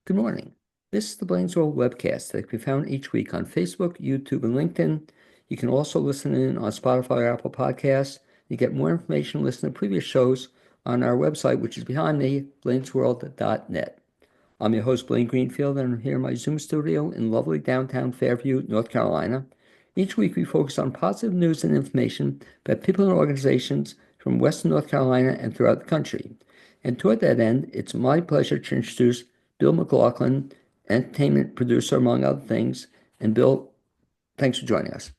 Good morning. This is the BLAINESWORLD webcast that can be found each week on Facebook, YouTube, and LinkedIn. You can also listen in on Spotify or Apple Podcasts. You get more information, listen to previous shows on our website, which is behind me, blainesworld.net. I'm your host, Blaine Greenfield, and I'm here in my Zoom studio in lovely downtown Fairview, North Carolina. Each week, we focus on positive news and information about people and organizations from Western North Carolina and throughout the country. And toward that end, it's my pleasure to introduce Bill McLaughlin, entertainment producer, among other things. And Bill, thanks for joining us.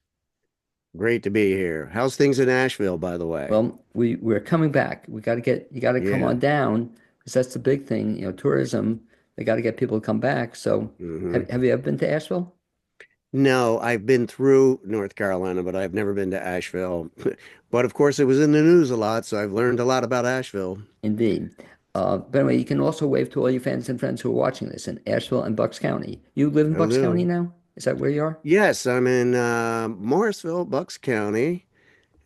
Great to be here. How's things in Asheville, by the way? Well, we're coming back. You got to come Yeah. on down because that's the big thing. Tourism. They got to get people to come back. So, hmm have you ever been to Asheville? No, I've been through North Carolina, but I've never been to Asheville. But of course, it was in the news a lot, so I've learned a lot about Asheville. Indeed. But anyway, you can also wave to all your fans and friends who are watching this in Asheville and Bucks County. You live in Will Bucks County do. now? Is that where you are? Yes, I'm in Morrisville, Bucks County,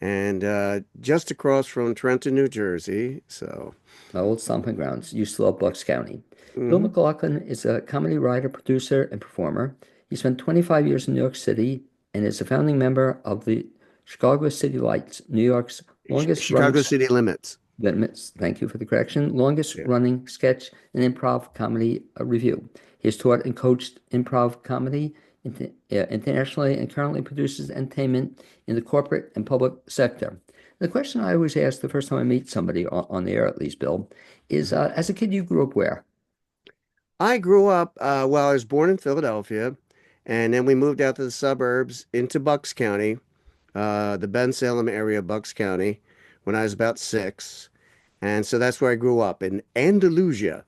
and just across from Trenton, New Jersey. So, My old stomping grounds. Used to love Bucks County. Bill mhm. McLaughlin is a comedy writer, producer, and performer. He spent 25 years in New York City and is a founding member of the Chicago City Lights, New York's longest running Chicago City Limits. thank you for the correction, longest Yeah. running sketch and improv comedy review. He has taught and coached improv comedy internationally and currently produces entertainment in the corporate and public sector. The question I always ask the first time I meet somebody on the air, at least, Bill, is as a kid, you grew up where? I grew up, well, I was born in Philadelphia, and then we moved out to the suburbs into Bucks County, the Ben Salem area of Bucks County, when I was about 6. And so that's where I grew up in Andalusia.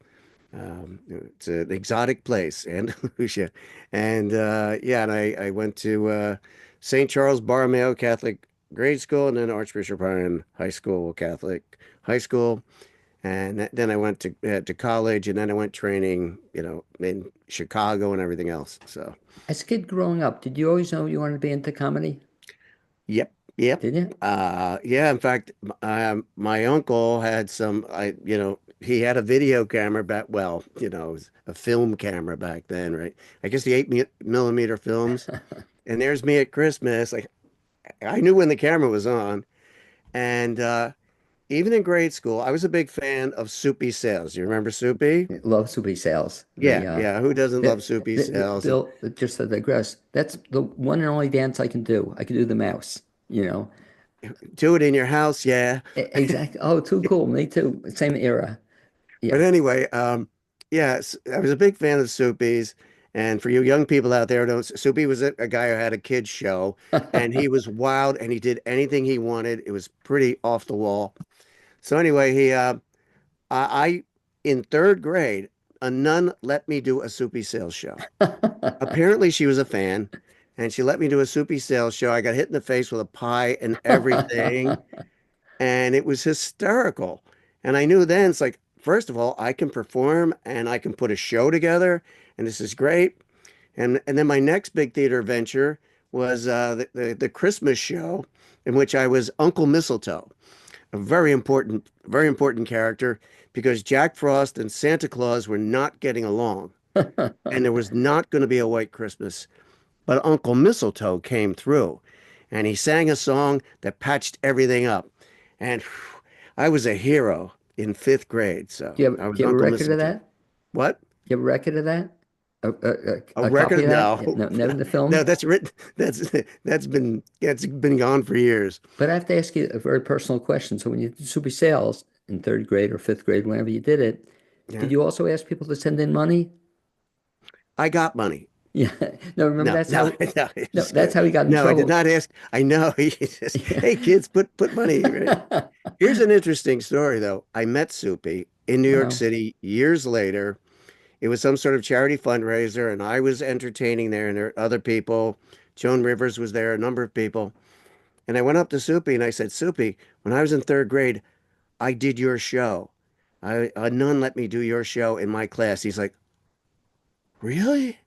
It's an exotic place, Andalusia. And yeah, and I went to St. Charles Borromeo Catholic grade school and then Archbishop Ryan High School Catholic high school. And then I went to college, and then I went training, in Chicago and everything else. So, As a kid growing up, did you always know you wanted to be into comedy? yep, yep. Did you? Yeah, in fact, my uncle had he had a video camera back, well, it was a film camera back then, right? I guess the 8 millimeter films. And there's me at Christmas. Like, I knew when the camera was on. And even in grade school, I was a big fan of Soupy Sales. You remember Soupy? Love Soupy Sales. Yeah, yeah. Who doesn't love Soupy Sales? Bill, just to digress, that's the one and only dance I can do. I can do the mouse, you know. Do it in your house, yeah. Exactly. Oh, too cool. Me too. Same era. But Yeah. anyway, yes, I was a big fan of Soupy's. And for you young people out there, don't Soupy was a guy who had a kids show, and he was wild, and he did anything he wanted. It was pretty off the wall. So anyway, I in third grade, a nun let me do a Soupy sales show. Apparently, she was a fan, and she let me do a Soupy sales show. I got hit in the face with a pie and everything, and it was hysterical. And I knew then it's like, first of all, I can perform and I can put a show together, and this is great. And then my next big theater venture was the Christmas show in which I was Uncle Mistletoe, a very important character because Jack Frost and Santa Claus were not getting along, and there was not going to be a white Christmas. But Uncle Mistletoe came through, and he sang a song that patched everything up. And whew, I was a hero in fifth grade. So I Do was you have a Uncle record of Mistletoe. that? What? You have a record of that? A A copy record? of that? No, No, never the no, film. that's written. That's been gone for years. But I have to ask you a very personal question. So when you did Super Sales in third grade or fifth grade, whenever you did it, did Yeah, you also ask people to send in money? I got money. Yeah. No, remember No, that's no, how no, no, that's how he got in no. I did trouble. not ask. I know. He just, hey kids, put money. Right? Here's an interesting story though. I met Soupy in New York Wow. City years later. It was some sort of charity fundraiser, and I was entertaining there, and there were other people. Joan Rivers was there, a number of people. And I went up to Soupy and I said, Soupy, when I was in third grade, I did your show. A nun let me do your show in my class. He's like, really?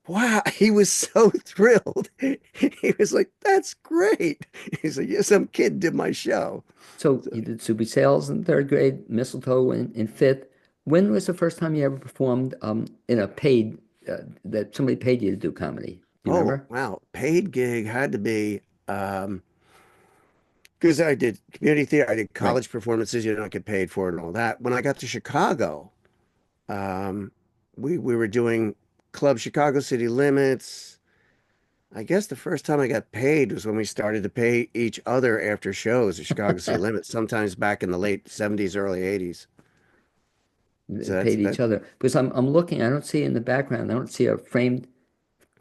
Wow. He was so thrilled. He was like, that's great. He's like, yeah, some kid did my show. So So, you did Super Sales in third grade, Mistletoe in fifth. when was the first time you ever performed in a paid that somebody paid you to do comedy? Do you Oh, remember? wow. Paid gig had to be because I did community theater, I did Right. college performances, you don't get paid for it and all that. When I got to Chicago, um, we were doing Club Chicago City Limits. I guess the first time I got paid was when we started to pay each other after shows at Chicago City Limits, sometimes back in the late 70s, early 80s. So that's Paid that. each other. Because I'm looking, I don't see in the background, I don't see a framed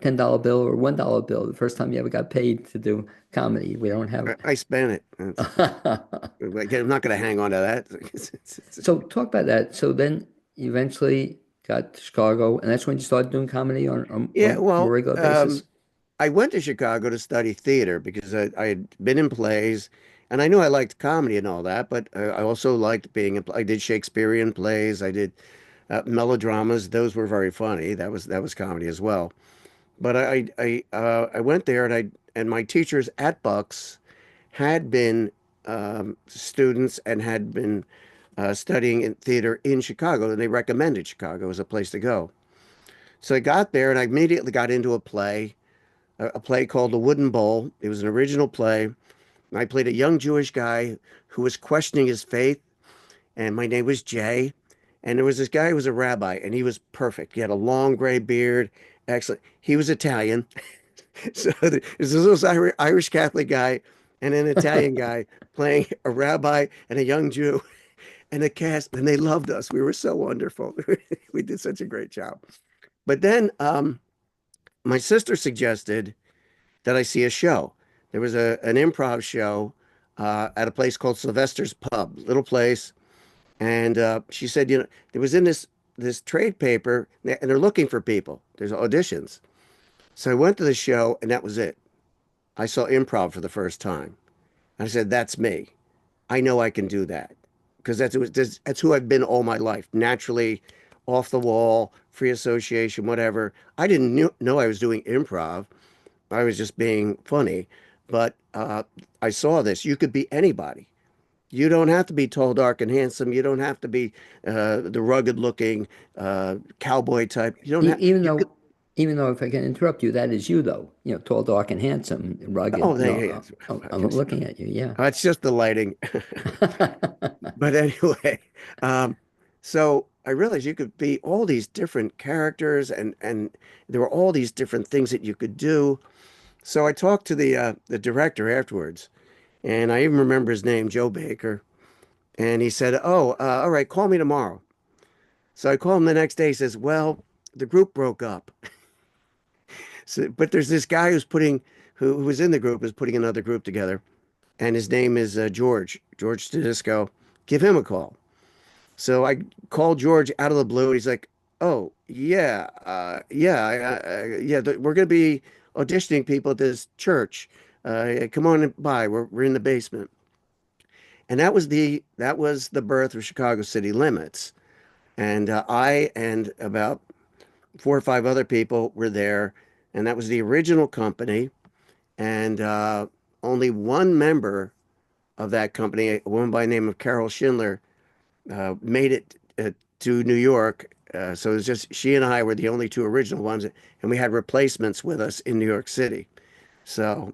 $10 bill or $1 bill. The first time you ever got paid to do comedy. We don't have. I spent it. Again, I'm not going to hang on to that. So talk about that. So then you eventually got to Chicago, and that's when you started doing comedy Yeah, on a more well, regular basis. I went to Chicago to study theater because I had been in plays and I knew I liked comedy and all that, but I also liked being in, I did Shakespearean plays, I did melodramas. Those were very funny. That was comedy as well. But I went there and my teachers at Bucks had been students and had been studying in theater in Chicago, and they recommended Chicago as a place to go. So I got there and I immediately got into a play called The Wooden Bowl. It was an original play. I played a young Jewish guy who was questioning his faith, and my name was Jay. And there was this guy who was a rabbi, and he was perfect. He had a long gray beard, excellent. He was Italian, so there's this little Irish Catholic guy and an Italian guy playing a rabbi and a young Jew, and the cast, and they loved us. We were so wonderful. We did such a great job. But then my sister suggested that I see a show. There was an improv show at a place called Sylvester's Pub, little place, and she said, there was in this trade paper, and they're looking for people. There's auditions. So I went to the show, and that was it. I saw improv for the first time. I said, "That's me. I know I can do that because that's who I've been all my life. Naturally, off the wall, free association, whatever. I didn't know I was doing improv. I was just being funny. But I saw this. You could be anybody. You don't have to be tall, dark, and handsome. You don't have to be the rugged-looking cowboy type. You don't E- have. even You could. though, even though, if I can interrupt you, that is you though. Tall, dark, and handsome, Oh, rugged. yeah, I'm looking at you. Yeah. it's just the lighting. But anyway, um, so I realized you could be all these different characters, and there were all these different things that you could do. So I talked to the director afterwards, and I even remember his name, Joe Baker. And he said, "Oh, all right, call me tomorrow." So I called him the next day. He says, "Well, the group broke up." So, but there's this guy who was in the group, is putting another group together, and his name is George Tedisco. Give him a call. So I called George out of the blue. He's like, "Oh yeah, yeah, we're gonna be auditioning people at this church. Come on by. We're in the basement." And that was the birth of Chicago City Limits. And I and about four or five other people were there, and that was the original company. And only one member of that company, a woman by the name of Carol Schindler, made it to New York. So it was just she and I were the only two original ones, and we had replacements with us in New York City. So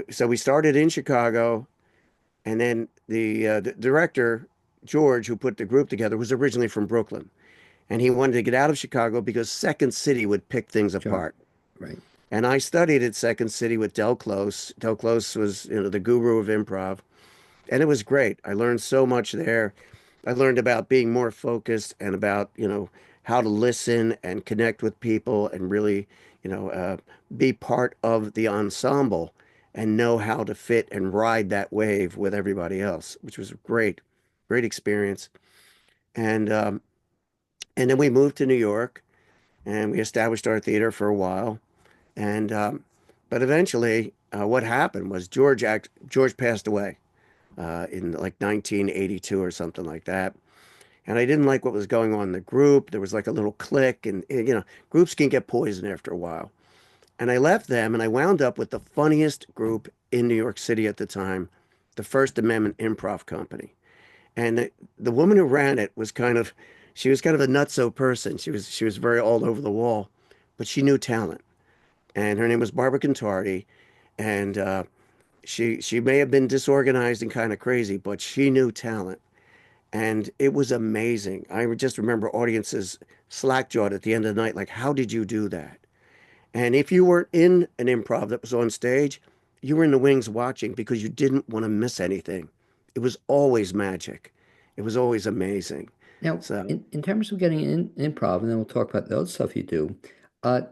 so we started in Chicago, and then the director George, who put the group together, was originally from Brooklyn, and he wanted to get out of Chicago because Second City would pick things Sure. apart. Right. And I studied at Second City with Del Close. Del Close was, the guru of improv, and it was great. I learned so much there. I learned about being more focused and about, how to listen and connect with people and really, be part of the ensemble and know how to fit and ride that wave with everybody else, which was a great, great experience. And and then we moved to New York and we established our theater for a while. And but eventually, what happened was George passed away in like 1982 or something like that. And I didn't like what was going on in the group. There was like a little clique, and groups can get poisoned after a while. And I left them, and I wound up with the funniest group in New York City at the time, the First Amendment Improv Company. And the woman who ran it was she was kind of a nutso person. She was very all over the wall, but she knew talent. And her name was Barbara Contardi. And she may have been disorganized and kind of crazy, but she knew talent. And it was amazing. I just remember audiences slack-jawed at the end of the night, like, how did you do that? And if you weren't in an improv that was on stage, you were in the wings watching because you didn't want to miss anything. It was always magic. It was always amazing. Now, So, in terms of getting in improv, and then we'll talk about the other stuff you do,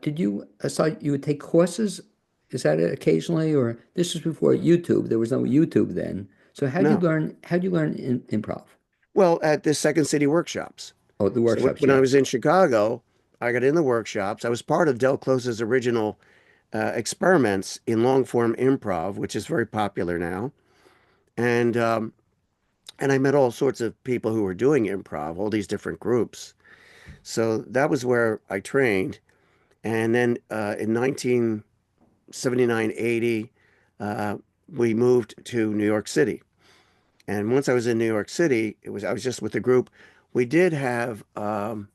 did you, aside, you would take courses? Is that it occasionally, or this was before YouTube? There was no YouTube then. So no. how do you learn improv? Well, at the Second City workshops. Oh, the So workshops, when I yeah. was in Chicago, I got in the workshops. I was part of Del Close's original experiments in long form improv, which is very popular now. And and I met all sorts of people who were doing improv, all these different groups. So that was where I trained. And then in 1979, 80, uh, we moved to New York City. And once I was in New York City, I was just with the group. We did have oh,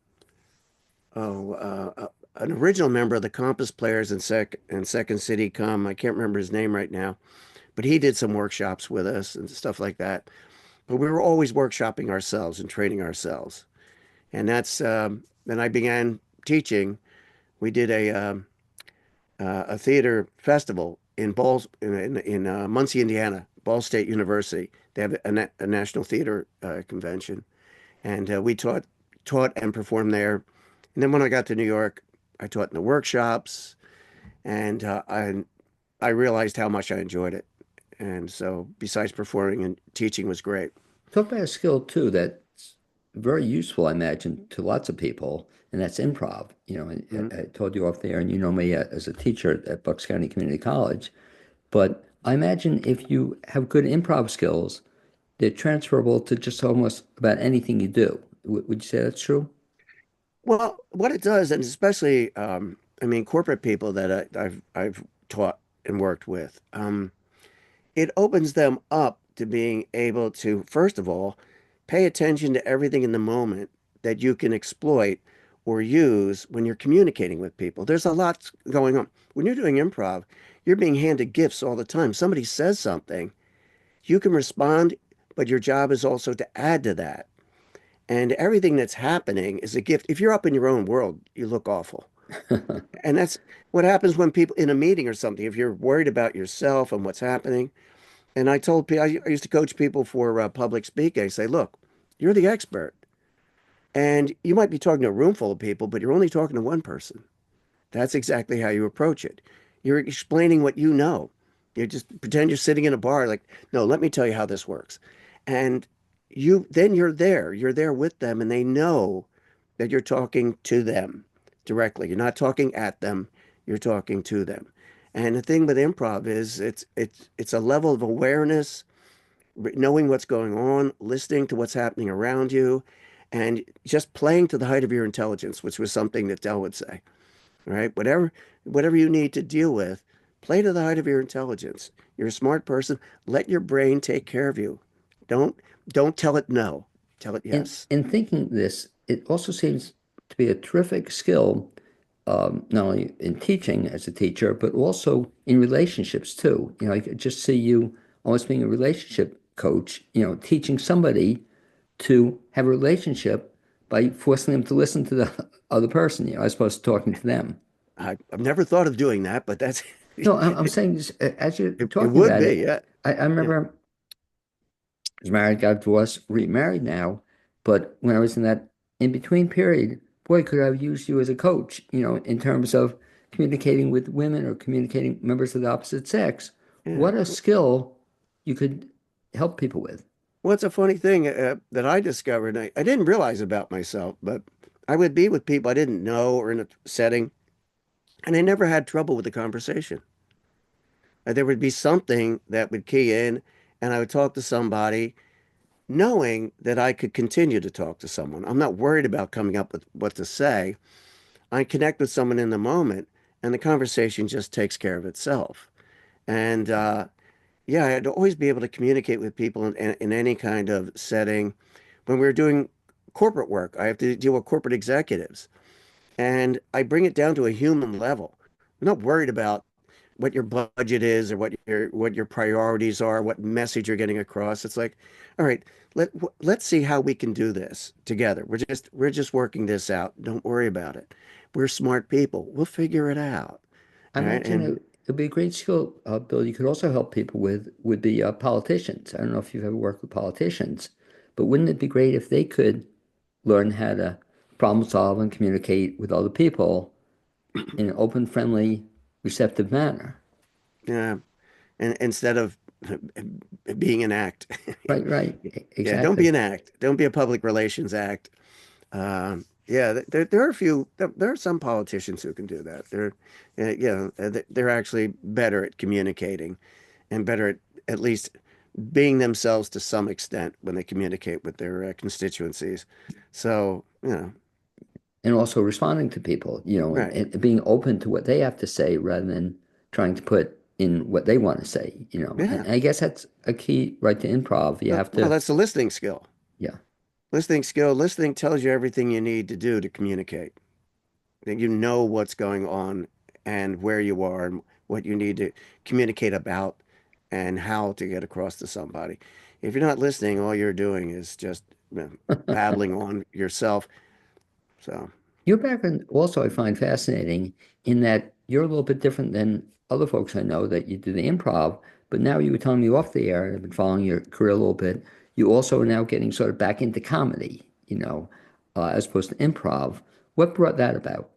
an original member of the Compass Players in Second City come. I can't remember his name right now, but he did some workshops with us and stuff like that. But we were always workshopping ourselves and training ourselves. And then I began teaching. We did a theater festival in Muncie, Indiana, Ball State University. They have a national theater convention, and we taught and performed there. And then when I got to New York, I taught in the workshops, and I realized how much I enjoyed it. And so, besides performing and teaching was great. Talk about a skill too that's very useful, I imagine, to lots of people, and that's improv. Mhm. I told you off there, and you know me as a teacher at Bucks County Community College. But I imagine if you have good improv skills, they're transferable to just almost about anything you do. Would you say that's true? Well, what it does, and especially, I mean, corporate people that I've taught and worked with, it opens them up to being able to, first of all, pay attention to everything in the moment that you can exploit or use when you're communicating with people. There's a lot going on. When you're doing improv, you're being handed gifts all the time. Somebody says something, you can respond, but your job is also to add to that. And everything that's happening is a gift. If you're up in your own world, you look awful. And that's what happens when people in a meeting or something, if you're worried about yourself and what's happening. And I told people, I used to coach people for public speaking. I say, look, you're the expert. And you might be talking to a room full of people, but you're only talking to one person. That's exactly how you approach it. You're explaining what you know. You just pretend you're sitting in a bar, like, no, let me tell you how this works. And you're there. You're there with them, and they know that you're talking to them directly. You're not talking at them, you're talking to them. And the thing with improv is it's a level of awareness, knowing what's going on, listening to what's happening around you, and just playing to the height of your intelligence, which was something that Dell would say. Right? Whatever you need to deal with, play to the height of your intelligence. You're a smart person. Let your brain take care of you. Don't don't tell it no. Tell it yes. In thinking this, it also seems to be a terrific skill, not only in teaching as a teacher, but also in relationships too. I could just see you almost being a relationship coach, teaching somebody to have a relationship by forcing them to listen to the other person, as opposed to talking to them. I've never thought of doing that, but that's No, I'm saying this, as you're it talking would about be, it, yeah. I Yeah. remember I was married, got divorced, remarried now, but when I was in that in between period, boy, could I have used you as a coach, in terms of communicating with women or communicating members of the opposite sex. Yeah. What a skill you could help people with. Well, it's a funny thing that I discovered. I didn't realize about myself, but I would be with people I didn't know or in a setting, and I never had trouble with the conversation. There would be something that would key in, and I would talk to somebody knowing that I could continue to talk to someone. I'm not worried about coming up with what to say. I connect with someone in the moment, and the conversation just takes care of itself. And yeah, I'd always be able to communicate with people in any kind of setting. When we're doing corporate work, I have to deal with corporate executives, and I bring it down to a human level. I'm not worried about what your budget is or what your priorities are, what message you're getting across. It's like, all right, let's see how we can do this together. We're just working this out. Don't worry about it. We're smart people. We'll figure it out. I All right. imagine And it'd be a great skill, Bill. You could also help people with would be politicians. I don't know if you've ever worked with politicians, but wouldn't it be great if they could learn how to problem solve and communicate with other people in an open, friendly, receptive manner? yeah, and instead of being an act. Right, right, Yeah, don't be exactly. an act. Don't be a public relations act. Yeah, there are a few. There are some politicians who can do that. They're actually better at communicating and better at least being themselves to some extent when they communicate with their constituencies. So, And also responding to people, right. and being open to what they have to say rather than trying to put in what they want to say, Yeah. And I guess that's a key right to improv. You have Well, to, that's the listening skill. yeah. Listening tells you everything you need to do to communicate. That you know what's going on and where you are and what you need to communicate about and how to get across to somebody. If you're not listening, all you're doing is just babbling on yourself. So, Your background also I find fascinating in that you're a little bit different than other folks I know that you do the improv, but now you were telling me off the air, I've been following your career a little bit. You also are now getting sort of back into comedy, as opposed to improv. What brought that about?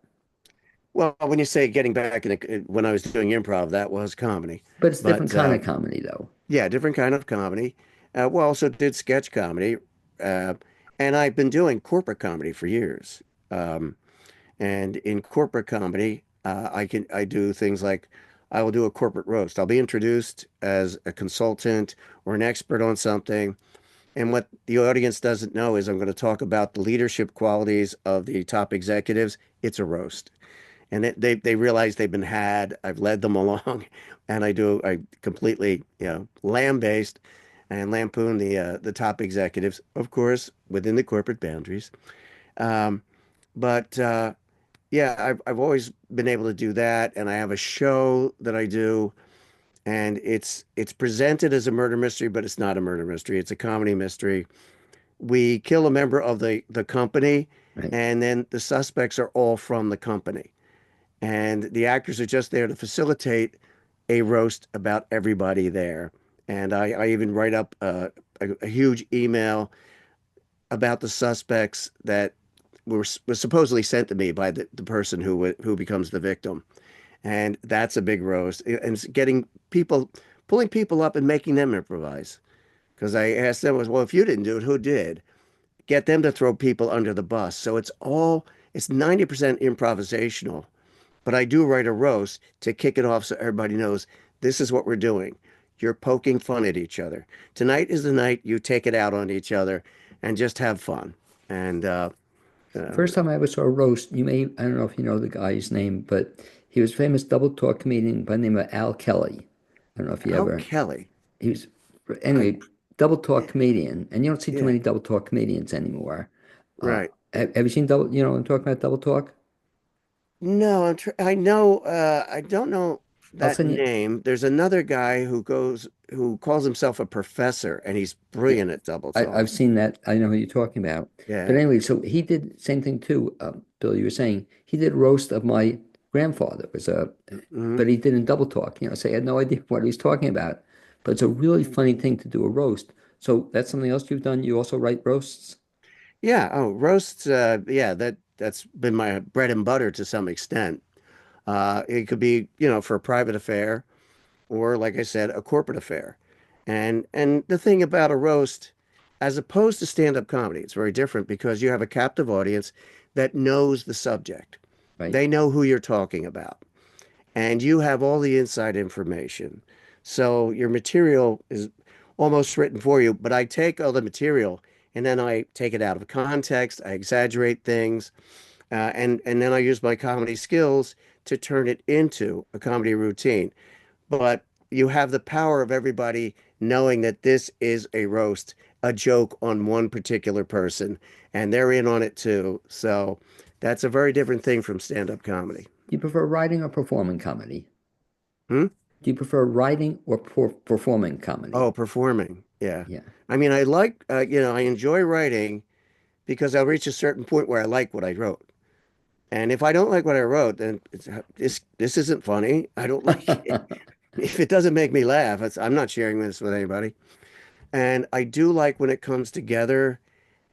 well, when you say getting back when I was doing improv, that was comedy. But it's a different But kind of comedy, though, yeah, different kind of comedy. We also did sketch comedy. Uh, and I've been doing corporate comedy for years. Um, And in corporate comedy, I do things like I will do a corporate roast. I'll be introduced as a consultant or an expert on something. And what the audience doesn't know is I'm going to talk about the leadership qualities of the top executives. It's a roast. And they realize they've been had. I've led them along, and I completely, lamb-based and lampoon the top executives, of course, within the corporate boundaries. Um, but yeah, I've always been able to do that, and I have a show that I do, and it's presented as a murder mystery, but it's not a murder mystery. It's a comedy mystery. We kill a member of the company, right? and then the suspects are all from the company, and the actors are just there to facilitate a roast about everybody there. And I even write up a huge email about the suspects that was supposedly sent to me by the person who becomes the victim. And that's a big roast. And it's getting people, pulling people up and making them improvise. Because I asked them, well, if you didn't do it, who did? Get them to throw people under the bus. So it's 90% improvisational. But I do write a roast to kick it off so everybody knows this is what we're doing. You're poking fun at each other. Tonight is the night you take it out on each other and just have fun. And uh, First time I ever saw a roast, I don't know if you know the guy's name, but he was a famous double talk comedian by the name of Al Kelly. I don't know if you Al ever, Kelly, he was, I, anyway, double talk comedian, and you don't see too yeah, many double talk comedians anymore. Uh, right. have you seen I'm talking about double talk? No, I know. I don't know I'll that send you. name. There's another guy who calls himself a professor, and he's Yeah, brilliant at double I've talk. seen that. I know who you're talking about. But Yeah. anyway, so he did same thing too. Bill, you were saying he did a roast of my grandfather. It was Hmm. but he did in double talk. So he had no idea what he was talking about. But it's a really funny thing to do a roast. So that's something else you've done. You also write roasts. Yeah. Oh, roasts. Yeah, that's been my bread and butter to some extent. It could be, for a private affair, or like I said, a corporate affair. And the thing about a roast, as opposed to stand-up comedy, it's very different because you have a captive audience that knows the subject. Right? They know who you're talking about, and you have all the inside information. So your material is almost written for you, but I take all the material and then I take it out of context, I exaggerate things, and then I use my comedy skills to turn it into a comedy routine. But you have the power of everybody knowing that this is a roast, a joke on one particular person, and they're in on it too. So that's a very different thing from stand-up comedy. Do you prefer writing or performing comedy? Hmm? Do you prefer writing or performing comedy? Oh, performing. Yeah. Yeah. I mean, I like, I enjoy writing because I'll reach a certain point where I like what I wrote. And if I don't like what I wrote, then this isn't funny. I don't like it. If it doesn't make me laugh, I'm not sharing this with anybody. And I do like when it comes together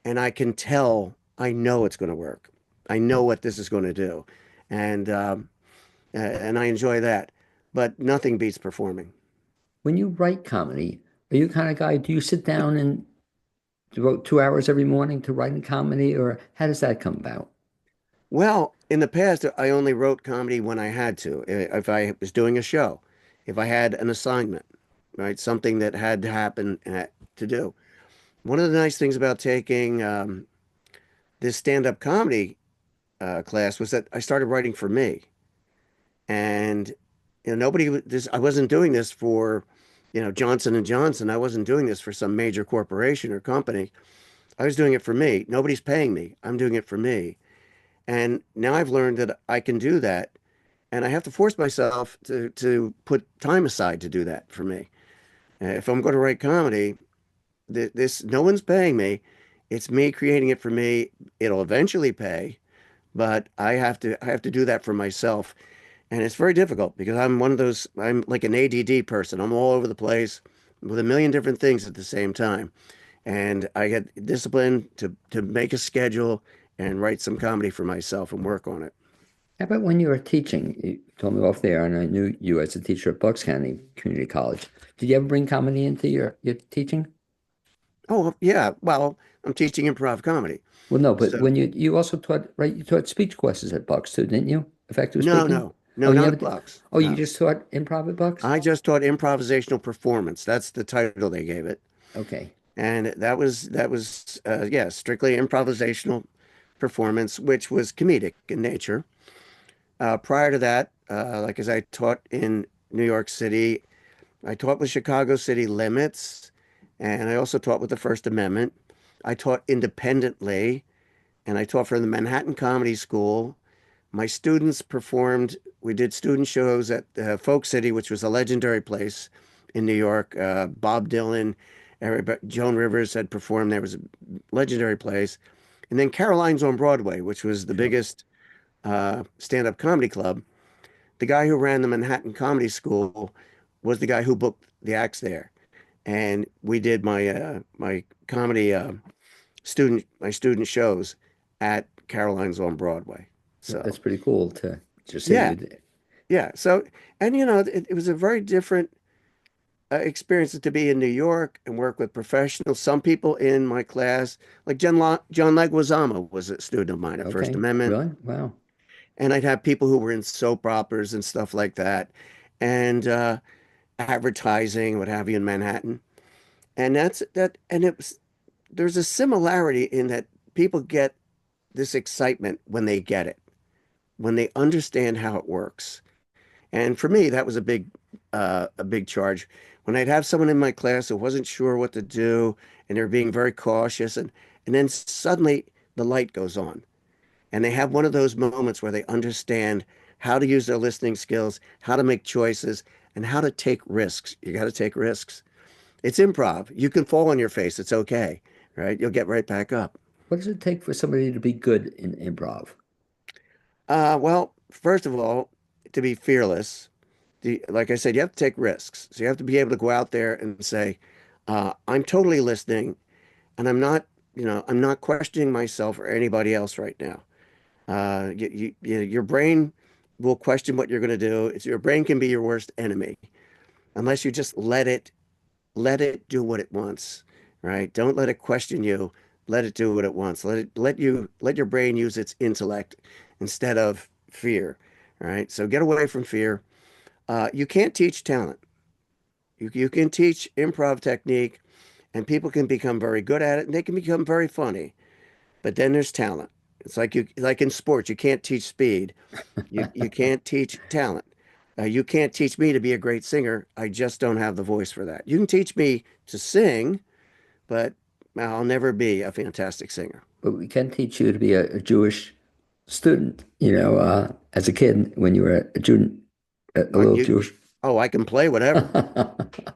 and I can tell I know it's going to work. I know what this is going to do. And and I enjoy that. But nothing beats performing. When you write comedy, are you the kind of guy, do you sit down and devote 2 hours every morning to writing comedy, or how does that come about? Well, in the past, I only wrote comedy when I had to. If I was doing a show, if I had an assignment, right? Something that had to happen to do. One of the nice things about taking this stand-up comedy class was that I started writing for me. And I wasn't doing this for, Johnson and Johnson. I wasn't doing this for some major corporation or company. I was doing it for me. Nobody's paying me. I'm doing it for me. And now I've learned that I can do that. And I have to force myself to put time aside to do that for me. If I'm going to write comedy, this no one's paying me. It's me creating it for me. It'll eventually pay, but I have to do that for myself. And it's very difficult because I'm like an ADD person. I'm all over the place with a million different things at the same time. And I get disciplined to make a schedule and write some comedy for myself and work on it. How about when you were teaching? You told me off there, and I knew you as a teacher at Bucks County Community College. Did you ever bring comedy into your teaching? Oh, yeah. Well, I'm teaching improv comedy. Well, no, but So when you also taught, right? You taught speech courses at Bucks too, didn't you? Effective no, speaking? no, Oh, no, you not never at did. Bucks. Oh, you No. just taught improv at Bucks? I just taught improvisational performance. That's the title they gave it. Okay. And that was yeah, strictly improvisational performance, which was comedic in nature. Prior to that, like as I taught in New York City, I taught with Chicago City Limits, and I also taught with the First Amendment. I taught independently, and I taught for the Manhattan Comedy School. My students performed, we did student shows at Folk City, which was a legendary place in New York. Bob Dylan, Joan Rivers had performed there. It was a legendary place. And then Caroline's on Broadway, which was the Sure. biggest stand-up comedy club. The guy who ran the Manhattan Comedy School was the guy who booked the acts there. And we did my comedy student shows at Caroline's on Broadway. That's So pretty cool to just say yeah, you did. yeah. So and it was a very different experience to be in New York and work with professionals. Some people in my class, like John Leguizamo, was a student of mine at First Okay. Amendment, Really? Wow. and I'd have people who were in soap operas and stuff like that, and advertising, what have you, in Manhattan. And that's that. And it was there's a similarity in that people get this excitement when they get it, when they understand how it works. And for me, that was a big charge. When I'd have someone in my class who wasn't sure what to do and they're being very cautious, and then suddenly the light goes on, and they have one of those moments where they understand how to use their listening skills, how to make choices, and how to take risks. You got to take risks. It's improv. You can fall on your face. It's okay, right? You'll get right back up. What does it take for somebody to be good in improv? Well, first of all, to be fearless, like I said, you have to take risks. So you have to be able to go out there and say, I'm totally listening, and I'm not questioning myself or anybody else right now. Your brain will question what you're going to do. Your brain can be your worst enemy unless you just let it do what it wants, right? Don't let it question you. Let it do what it wants. Let your brain use its intellect instead of fear, right? So get away from fear. You can't teach talent. You can teach improv technique, and people can become very good at it, and they can become very funny. But then there's talent. It's like in sports, you can't teach speed. You can't teach talent. You can't teach me to be a great singer. I just don't have the voice for that. You can teach me to sing, but I'll never be a fantastic singer. But we can teach you to be a Jewish student, as a kid when you were a student, a What little you? Jewish. Oh, I can play whatever.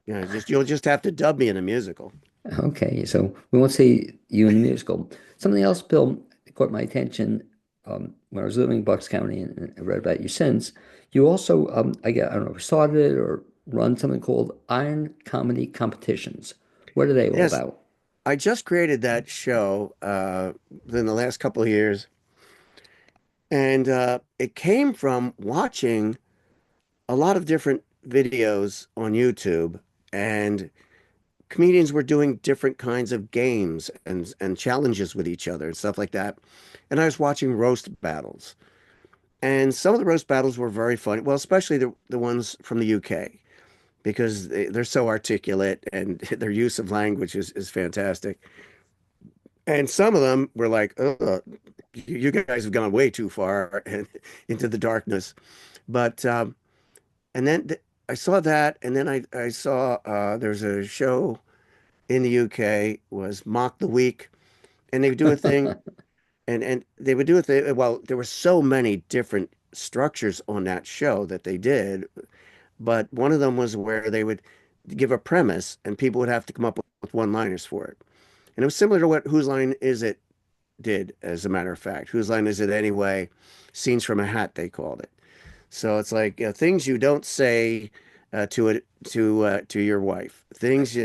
Yeah, just you'll just have to dub me in a musical. Okay, so we won't see you in the musical. Something else, Bill, caught my attention when I was living in Bucks County and I read about you since. You also, I don't know, started it or run something called Iron Comedy Competitions. What are they all Yes, about? I just created that show in the last couple of years, and it came from watching a lot of different videos on YouTube, and comedians were doing different kinds of games and challenges with each other and stuff like that. And I was watching roast battles, and some of the roast battles were very funny. Well, especially the ones from the UK because they're so articulate and their use of language is fantastic. And some of them were like, you guys have gone way too far and into the darkness. But and then I saw that, and then I saw there's a show in the UK was Mock the Week, and they would do a thing, and they would do a thing. Well, there were so many different structures on that show that they did, but one of them was where they would give a premise, and people would have to come up with one-liners for it. And it was similar to what Whose Line Is It did, as a matter of fact. Whose Line Is It Anyway? Scenes from a Hat, they called it. So it's like things you don't say to your wife. Things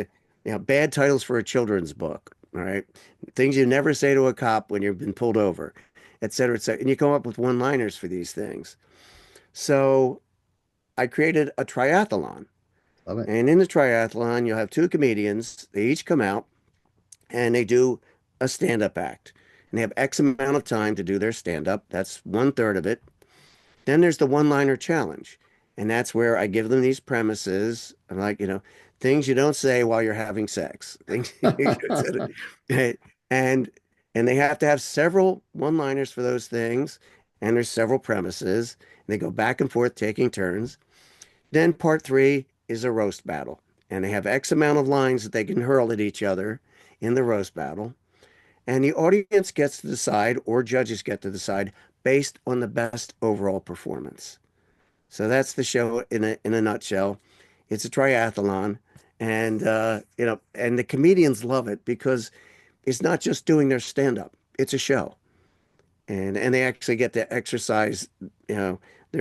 bad titles for a children's book. All right, things you never say to a cop when you've been pulled over, et cetera, et cetera. And you come up with one-liners for these things. So I created a triathlon, Love it. and in the triathlon, you'll have two comedians. They each come out and they do a stand-up act, and they have X amount of time to do their stand-up. That's one third of it. Then there's the one-liner challenge. And that's where I give them these premises. I'm like, things you don't say while you're having sex. Things and and they have to have several one-liners for those things. And there's several premises. And they go back and forth taking turns. Then part three is a roast battle. And they have X amount of lines that they can hurl at each other in the roast battle. And the audience gets to decide, or judges get to decide, based on the best overall performance. So that's the show in a nutshell. It's a triathlon, and and the comedians love it because it's not just doing their stand-up; it's a show, and they actually get to exercise, their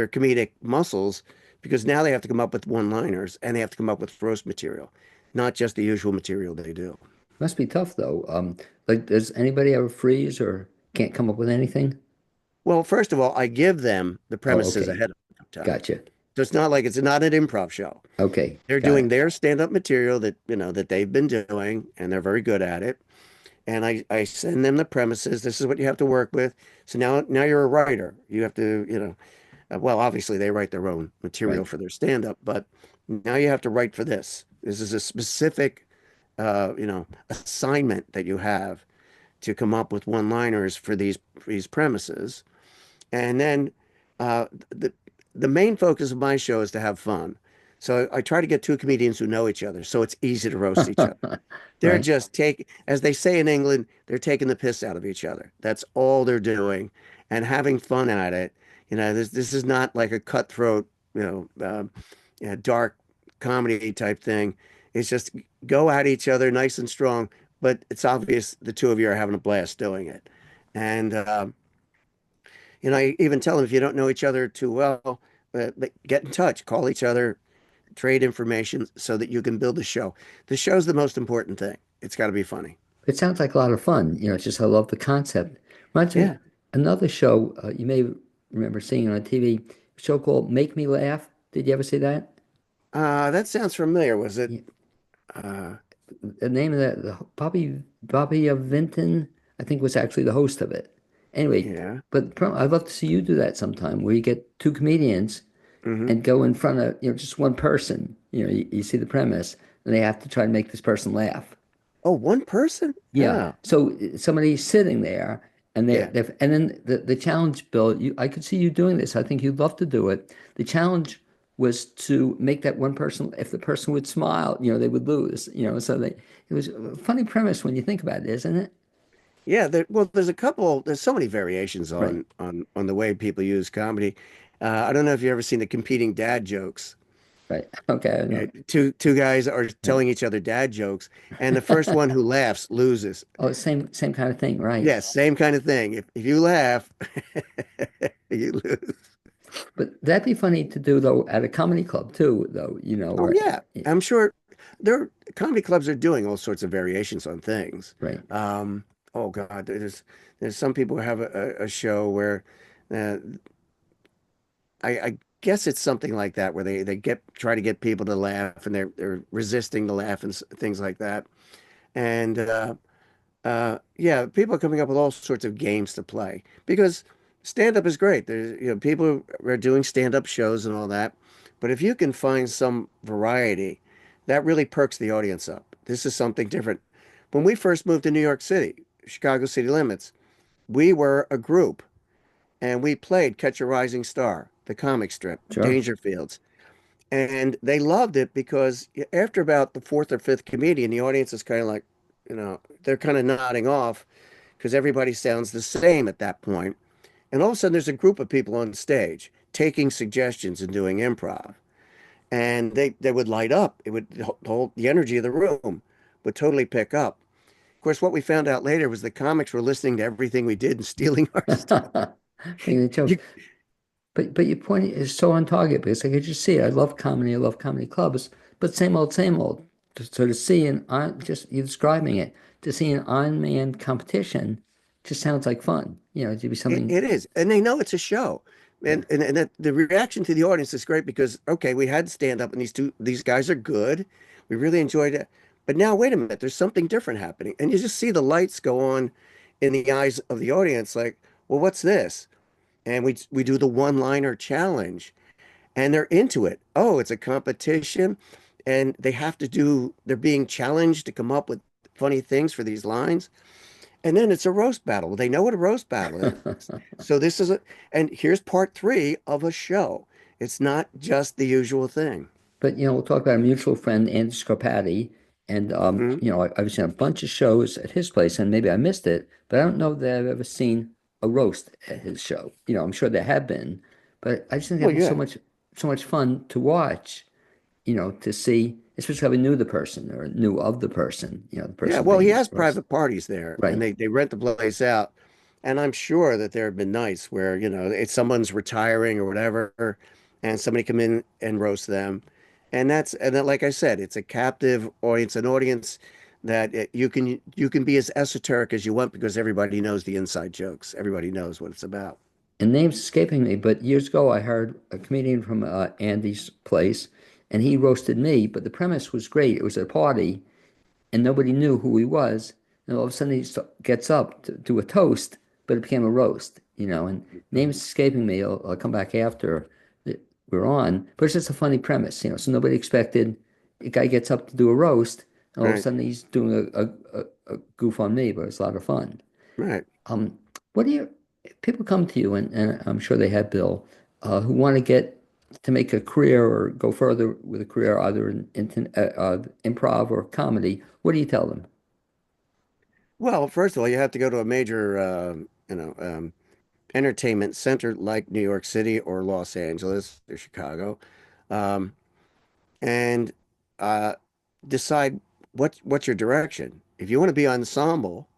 comedic muscles because now they have to come up with one-liners and they have to come up with roast material, not just the usual material they do. Must be tough though. Like, does anybody ever freeze or can't come up with anything? Well, first of all, I give them the Oh, premises okay. ahead of time. Gotcha. So it's not an improv show. Okay, They're got doing it. their stand-up material that they've been doing, and they're very good at it. And I send them the premises. This is what you have to work with. So now you're a writer. You have to, well, obviously they write their own material Right. for their stand-up, but now you have to write for this. This is a specific, assignment that you have to come up with one-liners for these premises. And then the main focus of my show is to have fun. So I try to get two comedians who know each other, so it's easy to roast each other. They're Right. just as they say in England, they're taking the piss out of each other. That's all they're doing, and having fun at it. This is not like a cutthroat, dark comedy type thing. It's just go at each other nice and strong, but it's obvious the two of you are having a blast doing it. And I even tell them if you don't know each other too well, get in touch, call each other, trade information so that you can build the show. The show's the most important thing. It's got to be funny. It sounds like a lot of fun. It's just I love the concept. Reminds me Yeah. another show you may remember seeing on TV, a show called Make Me Laugh. Did you ever see that? That sounds familiar. Was it? Yeah, Uh, the name of that, Bobby Vinton, I think was actually the host of it. Anyway, yeah. but I'd love to see you do that sometime, where you get two comedians Hmm. and go in front of just one person. You see the premise, and they have to try to make this person laugh. Oh, one person? Yeah. Oh, So somebody's sitting there and yeah. and then the challenge, Bill, I could see you doing this. I think you'd love to do it. The challenge was to make that one person, if the person would smile, they would lose, so it was a funny premise when you think about it, isn't it? Yeah, well, there's so many variations Right, on the way people use comedy. I don't know if you've ever seen the competing dad jokes. right. Okay, I Yeah, know. two guys are Right. telling each other dad jokes, and the first one who laughs loses. Oh, same kind of thing, right? Yes, same kind of thing. If you laugh, you lose. But that'd be funny to do though at a comedy club too, though, Oh where, yeah, I'm sure there comedy clubs are doing all sorts of variations on things. right. Um, oh God, there's some people who have a show where uh, I guess it's something like that where they get try to get people to laugh and they're resisting the laugh and things like that. And yeah, people are coming up with all sorts of games to play because stand up is great. There's people are doing stand up shows and all that, but if you can find some variety, that really perks the audience up. This is something different. When we first moved to New York City, Chicago city limits, we were a group and we played Catch a Rising Star, the comic strip, Sure. Dangerfields. And they loved it because after about the fourth or fifth comedian, the audience is kind of like, they're kind of nodding off because everybody sounds the same at that point. And all of a sudden, there's a group of people on stage taking suggestions and doing improv. And they would light up. It would hold the energy of the room would totally pick up. Of course, what we found out later was the comics were listening to everything we did and stealing our stuff. Making the jokes. You, But your point is so on target because I could just see it. I love comedy clubs, but same old, same old. So to see an on just you describing it, to see an on-man competition just sounds like fun. To be it, something, it is, and they know it's a show. yeah. And that the reaction to the audience is great because okay, we had stand up and these guys are good. We really enjoyed it. But now wait a minute, there's something different happening. And you just see the lights go on in the eyes of the audience like, "Well, what's this?" And we do the one-liner challenge and they're into it. Oh, it's a competition and they're being challenged to come up with funny things for these lines. And then it's a roast battle. They know what a roast battle is. So and here's part three of a show. It's not just the usual thing. But we'll talk about a mutual friend, Andy Scarpati, and Mhm. I've seen a bunch of shows at his place, and maybe I missed it, but I don't know that I've ever seen a roast at his show. I'm sure there have been, but I just think Well, that'd be yeah. so much fun to watch. To see, especially if I knew the person or knew of the person, the Yeah, person well, he being has roasted. private parties there and Right. they rent the place out. And I'm sure that there have been nights where, it's someone's retiring or whatever, and somebody come in and roast them. And then, like I said, it's a captive audience, an audience that you can be as esoteric as you want because everybody knows the inside jokes. Everybody knows what it's about. And name's escaping me, but years ago I heard a comedian from Andy's place, and he roasted me, but the premise was great. It was a party, and nobody knew who he was. And all of a sudden gets up to do a toast, but it became a roast. And name's escaping me. I'll come back after we're on, but it's just a funny premise. So nobody expected a guy gets up to do a roast, and all of a Right, sudden he's doing a goof on me, but it's a lot of fun. right. Um, what do you, people come to you, and I'm sure they have, Bill, who want to get to make a career or go further with a career either in improv or comedy. What do you tell them? Well, first of all, you have to go to a major, entertainment center like New York City or Los Angeles or Chicago, um, and uh, decide what's your direction. If you want to be ensemble,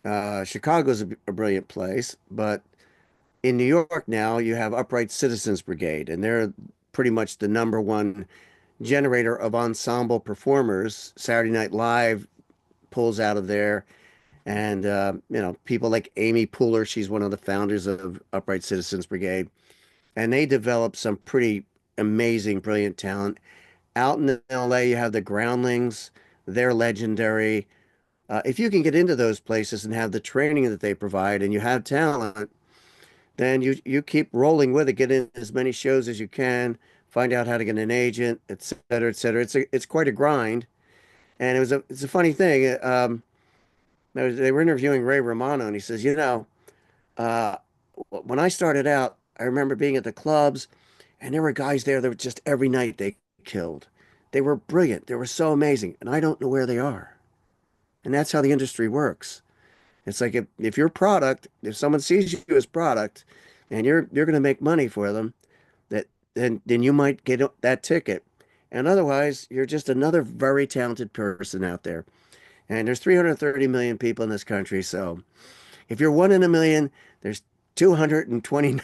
Chicago's a brilliant place, but in New York now you have Upright Citizens Brigade, and they're pretty much the number one generator of ensemble performers. Saturday Night Live pulls out of there. And people like Amy Pooler, she's one of the founders of Upright Citizens Brigade, and they develop some pretty amazing, brilliant talent. Out in LA, you have the Groundlings. They're legendary. If you can get into those places and have the training that they provide and you have talent, then you keep rolling with it, get in as many shows as you can, find out how to get an agent, et cetera, et cetera. It's quite a grind. And it's a funny thing. They were interviewing Ray Romano, and he says, uh, when I started out, I remember being at the clubs And there were guys there that were just every night they killed. They were brilliant. They were so amazing. And I don't know where they are. And that's how the industry works. It's like if your product, if someone sees you as product and you're going to make money for them, that then you might get that ticket. And otherwise, you're just another very talented person out there. And there's 330 million people in this country. So if you're one in a million, there's 229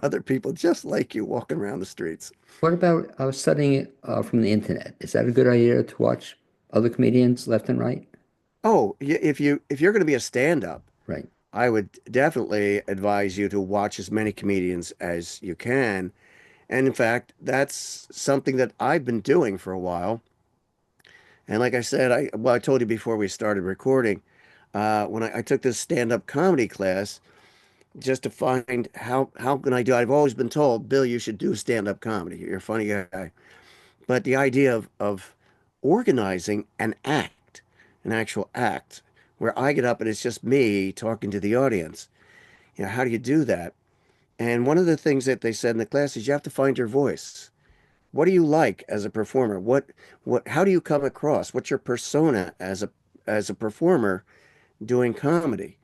other people just like you walking around the streets. What about studying it from the internet? Is that a good idea to watch other comedians left and right? Oh, if you're going to be a stand-up, Right. I would definitely advise you to watch as many comedians as you can. And in fact, that's something that I've been doing for a while. And like I said, I told you before we started recording, when I took this stand-up comedy class just to find how can I do. I've always been told, Bill, you should do stand-up comedy. You're a funny guy. But the idea of organizing an actual act, where I get up and it's just me talking to the audience. How do you do that? And one of the things that they said in the class is you have to find your voice. What do you like as a performer? How do you come across? What's your persona as a performer doing comedy?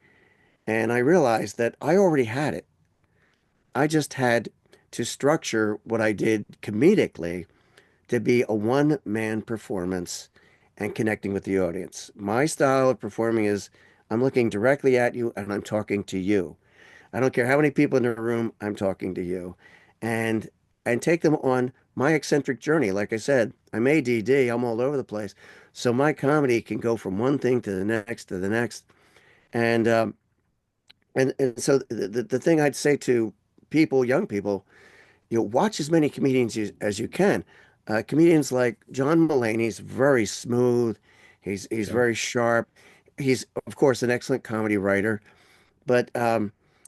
And I realized that I already had it. I just had to structure what I did comedically to be a one-man performance and connecting with the audience. My style of performing is I'm looking directly at you and I'm talking to you. I don't care how many people in the room, I'm talking to you. And and take them on my eccentric journey. Like I said, I'm ADD, I'm all over the place. So my comedy can go from one thing to the next to the next. And and so the thing I'd say to people, young people, watch as many comedians as you can. Comedians like John Mulaney's very smooth. He's Sure. very sharp. He's of course an excellent comedy writer. But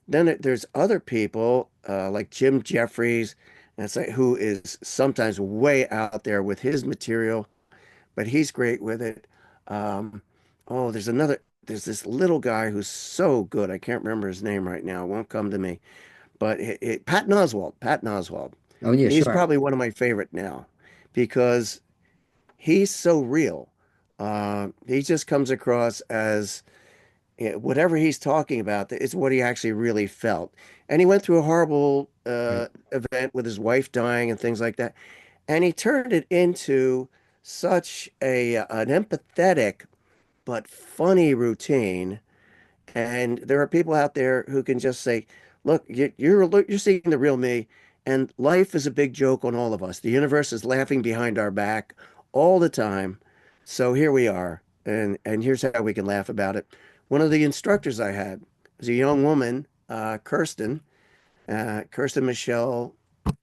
then there's other people like Jim Jeffries, who is sometimes way out there with his material, but he's great with it. Um, oh, there's this little guy who's so good. I can't remember his name right now. It won't come to me. But Pat Oswald. Oh yeah, And he's sure. probably one of my favorite now because he's so real. He just comes across as whatever he's talking about is what he actually really felt. And he went through a horrible Right. event with his wife dying and things like that. And he turned it into such an empathetic but funny routine. And there are people out there who can just say, "Look, you're seeing the real me, and life is a big joke on all of us. The universe is laughing behind our back all the time. So here we are, and here's how we can laugh about it." One of the instructors I had was a young woman, Kirsten Michelle.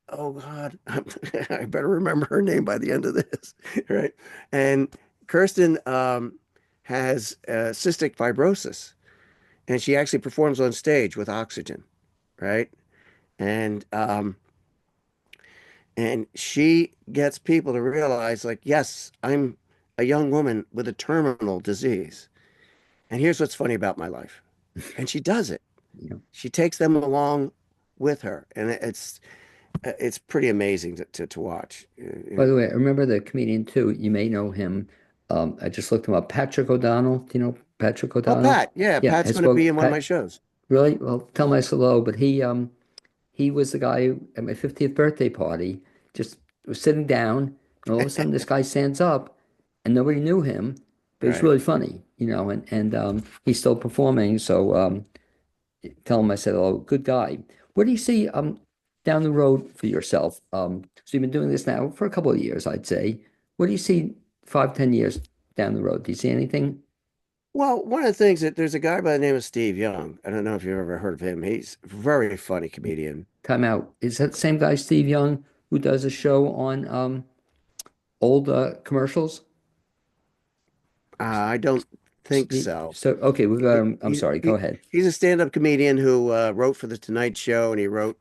Oh God, I better remember her name by the end of this, right? And Kirsten has cystic fibrosis and she actually performs on stage with oxygen, right? And um, and she gets people to realize, like, yes, I'm a young woman with a terminal disease, and here's what's funny about my life. And she does it. Yeah. She takes them along with her, and it's pretty amazing to watch. By the way, I remember the comedian too. You may know him. I just looked him up. Patrick O'Donnell. Do you know Patrick Oh, O'Donnell? Pat, yeah, Yeah, Pat's I going to be spoke. in one of my Pat, shows. really? Well, tell him I said hello. But he was the guy who, at my 50th birthday party, just was sitting down, and all of a sudden this guy stands up, and nobody knew him, but he's Right. really funny, and he's still performing. So tell him I said hello. Good guy. What do you see down the road for yourself? So you've been doing this now for a couple of years, I'd say. What do you see 5, 10 years down the road? Do you see anything? Well, one of the things that there's a guy by the name of Steve Young. I don't know if you've ever heard of him. He's a very funny comedian. Time out. Is that the same guy, Steve Young, who does a show on old commercials? I don't think so. So okay, we've got. I'm He, sorry. Go he, ahead. he's a stand-up comedian who wrote for The Tonight Show and he wrote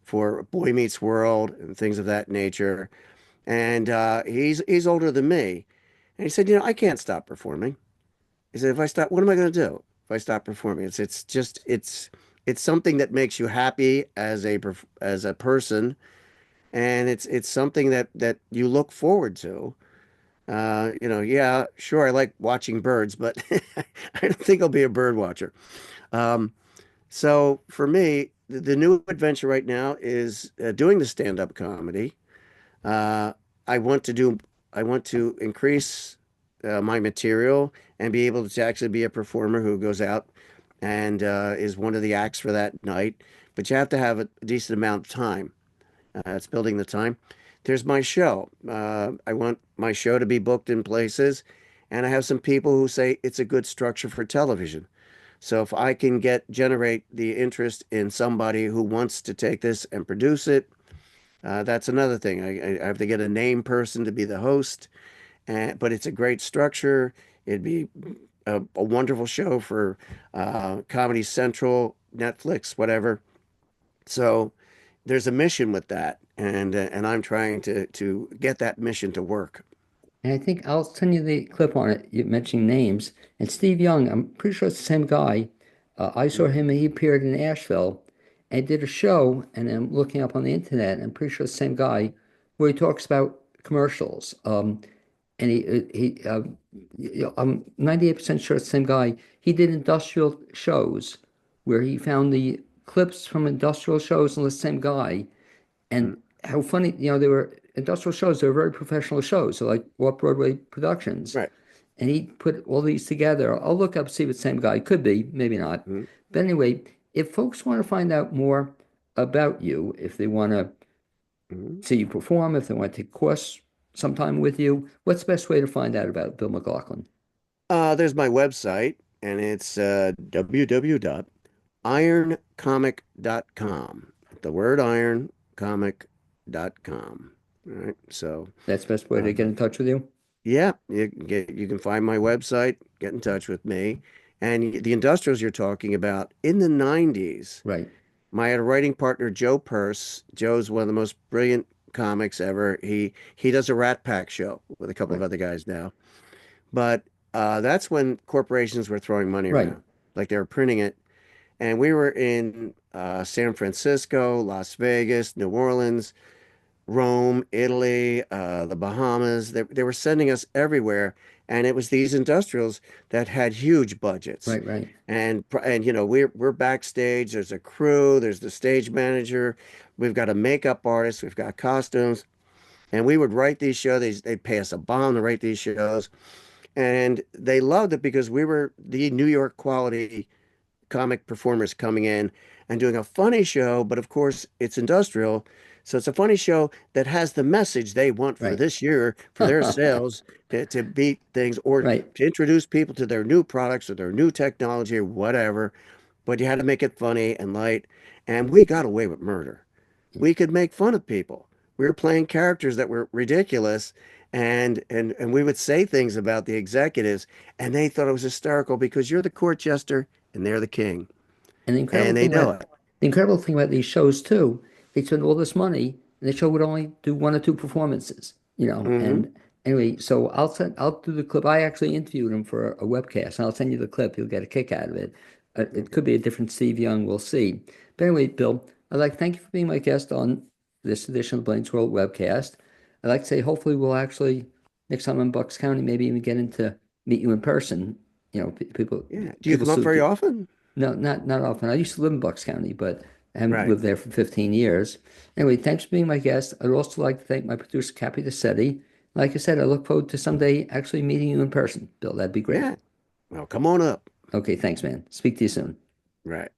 for Boy Meets World and things of that nature. And he's older than me. And he said, I can't stop performing. He said, if I stop, what am I going to do if I stop performing? It's something that makes you happy as a person. and it's something that you look forward to. Yeah, sure, I like watching birds, but I don't think I'll be a bird watcher. Um, so for me, the new adventure right now is doing the stand-up comedy. Uh, I want to do, I want to increase my material and be able to actually be a performer who goes out and is one of the acts for that night. But you have to have a decent amount of time. It's building the time. There's my show. I want my show to be booked in places, and I have some people who say it's a good structure for television. So if I can generate the interest in somebody who wants to take this and produce it, that's another thing. I have to get a name person to be the host, but it's a great structure. It'd be a wonderful show for Comedy Central, Netflix, whatever. So there's a mission with that, and I'm trying to get that mission to work. And I think I'll send you the clip on it. You mentioning names. And Steve Young, I'm pretty sure it's the same guy. I saw him, he appeared in Asheville and did a show, and I'm looking up on the internet, and I'm pretty sure it's the same guy, where he talks about commercials. And I'm 98% sure it's the same guy. He did industrial shows where he found the clips from industrial shows and the same guy. And Mhm. how funny, they were industrial shows, they were very professional shows, so like Off Broadway productions. Right. And he put all these together. I'll look up, see if it's the same guy. Could be, maybe not. Mhm. But anyway, if folks want to find out more about you, if they want to Mhm. see you perform, if they want to take a course sometime with you, what's the best way to find out about Bill McLaughlin? There's my website, and it's www.ironcomic.com. The word iron comic.com. All right. So, That's the best way to uh, get in touch with you? yeah, you can find my website, get in touch with me. And the industrials you're talking about in the 90s, Right, my writing partner, Joe Purse. Joe's one of the most brilliant comics ever. He does a Rat Pack show with a couple of right, other guys now. But that's when corporations were throwing money right. around, like they were printing it. And we were in San Francisco, Las Vegas, New Orleans, Rome, Italy, the Bahamas. They were sending us everywhere. And it was these industrials that had huge budgets. Right, right, And we're backstage. There's a crew, there's the stage manager, we've got a makeup artist, we've got costumes. And we would write these shows. They'd pay us a bomb to write these shows. And they loved it because we were the New York quality comic performers coming in and doing a funny show, but of course it's industrial. So it's a funny show that has the message they want for right. this year for their sales to beat things or Right. to introduce people to their new products or their new technology or whatever. But you had to make it funny and light. And we got away with murder. We could make fun of people. We were playing characters that were ridiculous, and we would say things about the executives, and they thought it was hysterical because you're the court jester and they're the king, And and they know it. the incredible thing about these shows too, they spend all this money and the show would only do one or two performances, Hmm. And anyway, so I'll do the clip. I actually interviewed him for a webcast, and I'll send you the clip. You'll get a kick out of it. It could be a different Steve Young. We'll see. But anyway, Bill, I'd like to thank you for being my guest on this edition of Blaine's World webcast. I'd like to say hopefully we'll actually next time in Bucks County maybe even get into meet you in person. People Yeah. Do you people come up still very do. often? No, not often. I used to live in Bucks County, but I haven't Right. lived there for 15 years. Anyway, thanks for being my guest. I'd also like to thank my producer, Cappy DeSetti. Like I said, I look forward to someday actually meeting you in person, Bill. That'd be great. Yeah. Well, come on up. Okay, thanks, man. Speak to you soon. Right.